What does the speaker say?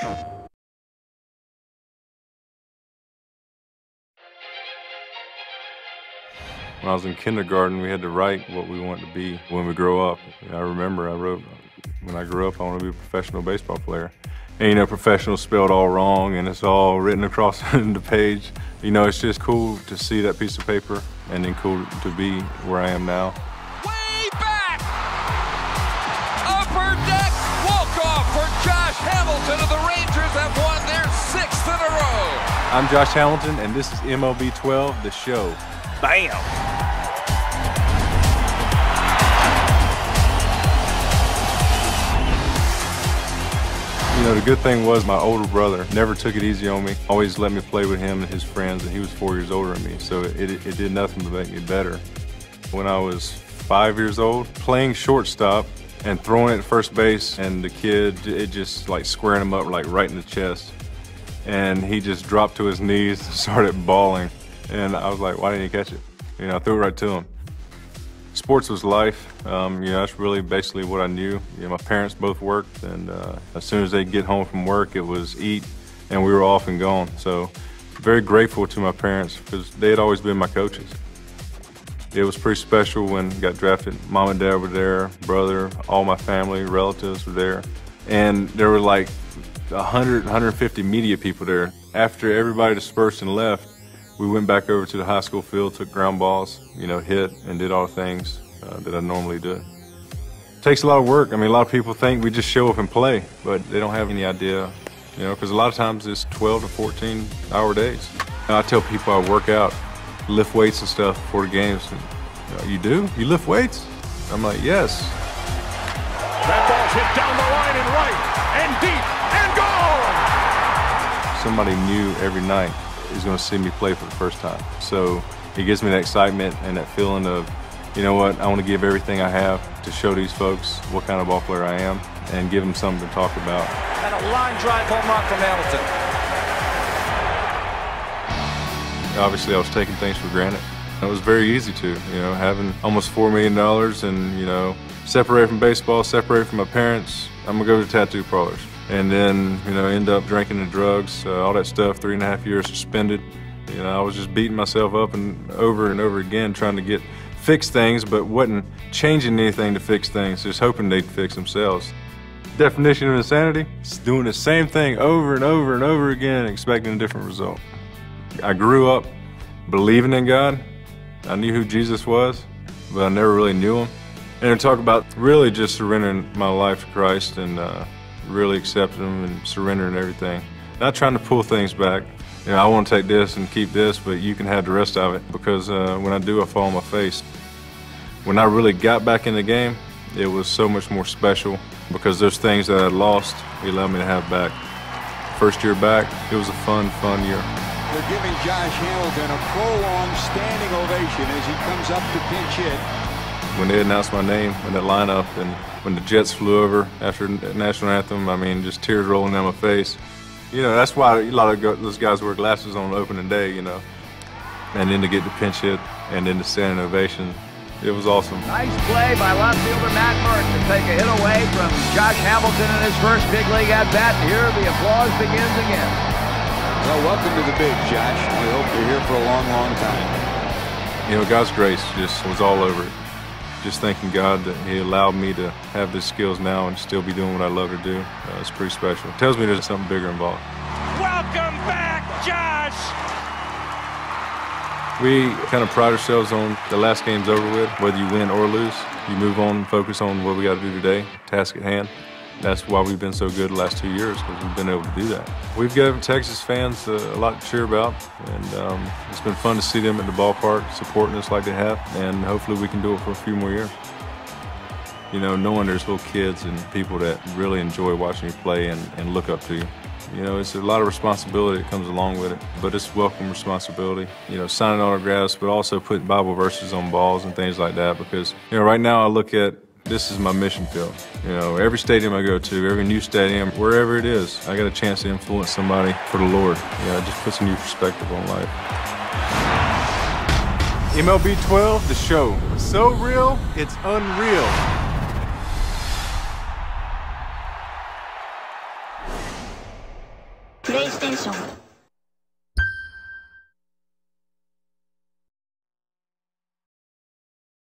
When I was in kindergarten, we had to write what we wanted to be when we grow up. I remember I wrote, when I grew up, I want to be a professional baseball player. And you know, professional spelled all wrong, and it's all written across the page. You know, it's just cool to see that piece of paper, and then cool to be where I am now. Way back! Upper deck walk-off for Josh Hamilton, and the Rangers have won their 6th in a row. I'm Josh Hamilton, and this is MLB 12, the show. Bam! You know, the good thing was my older brother never took it easy on me, always let me play with him and his friends, and he was 4 years older than me, so it did nothing but make me better. When I was 5 years old, playing shortstop and throwing it at first base, and the kid, it just like squaring him up like right in the chest, and he just dropped to his knees and started bawling, and I was like, why didn't he catch it? You know, I threw it right to him. Sports was life. You know, that's really basically what I knew. You know, my parents both worked, and as soon as they'd get home from work, it was eat, and we were off and gone. So, very grateful to my parents because they had always been my coaches. It was pretty special when I got drafted. Mom and dad were there, brother, all my family, relatives were there, and there were like 100, 150 media people there. After everybody dispersed and left, we went back over to the high school field, took ground balls, you know, hit and did all the things that I normally do. It takes a lot of work. I mean, a lot of people think we just show up and play, but they don't have any idea, you know, because a lot of times it's 12 to 14 hour days. And I tell people I work out, lift weights and stuff before the games. And, you do? You lift weights? I'm like, yes. That ball's hit down the line and right and deep and gone! Somebody new every night is going to see me play for the first time. So it gives me that excitement and that feeling of, you know what, I want to give everything I have to show these folks what kind of ball player I am and give them something to talk about. And a line drive home run from Hamilton. Obviously, I was taking things for granted. It was very easy to, you know, having almost $4 million and, you know, separated from baseball, separated from my parents, I'm going to go to tattoo parlors. And then, you know, end up drinking and drugs, all that stuff, 3.5 years suspended. You know, I was just beating myself up and over again trying to fix things, but wasn't changing anything to fix things, just hoping they'd fix themselves. Definition of insanity is doing the same thing over and over and over again, expecting a different result. I grew up believing in God. I knew who Jesus was, but I never really knew him. And to talk about really just surrendering my life to Christ and really accepting him and surrendering everything. Not trying to pull things back. You know, I want to take this and keep this, but you can have the rest of it, because when I do, I fall on my face. When I really got back in the game, it was so much more special because those things that I lost, he allowed me to have back. First year back, it was a fun year. They're giving Josh Hamilton a prolonged standing ovation as he comes up to pinch hit. When they announced my name in that lineup and when the Jets flew over after the national anthem, I mean, just tears rolling down my face. You know, that's why a lot of those guys wear glasses on opening day, you know. And then to get the pinch hit and then the standing ovation, it was awesome. Nice play by left fielder Matt Murray to take a hit away from Josh Hamilton in his first big league at-bat. Here the applause begins again. Well, welcome to the big, Josh. We hope you're here for a long, long time. You know, God's grace just was all over it. Just thanking God that he allowed me to have the skills now and still be doing what I love to do. It's pretty special. It tells me there's something bigger involved. Welcome back, Josh! We kind of pride ourselves on the last game's over with. Whether you win or lose, you move on and focus on what we got to do today, task at hand. That's why we've been so good the last 2 years, because we've been able to do that. We've given Texas fans a lot to cheer about, and it's been fun to see them at the ballpark supporting us like they have, and hopefully we can do it for a few more years. You know, knowing there's little kids and people that really enjoy watching you play and look up to you. You know, it's a lot of responsibility that comes along with it, but it's welcome responsibility. You know, signing autographs, but also putting Bible verses on balls and things like that, because, you know, right now I look at this is my mission field. You know, every stadium I go to, every new stadium, wherever it is, I got a chance to influence somebody for the Lord. You know, it just puts a new perspective on life. MLB 12, the show. So real, it's unreal. プレイステーション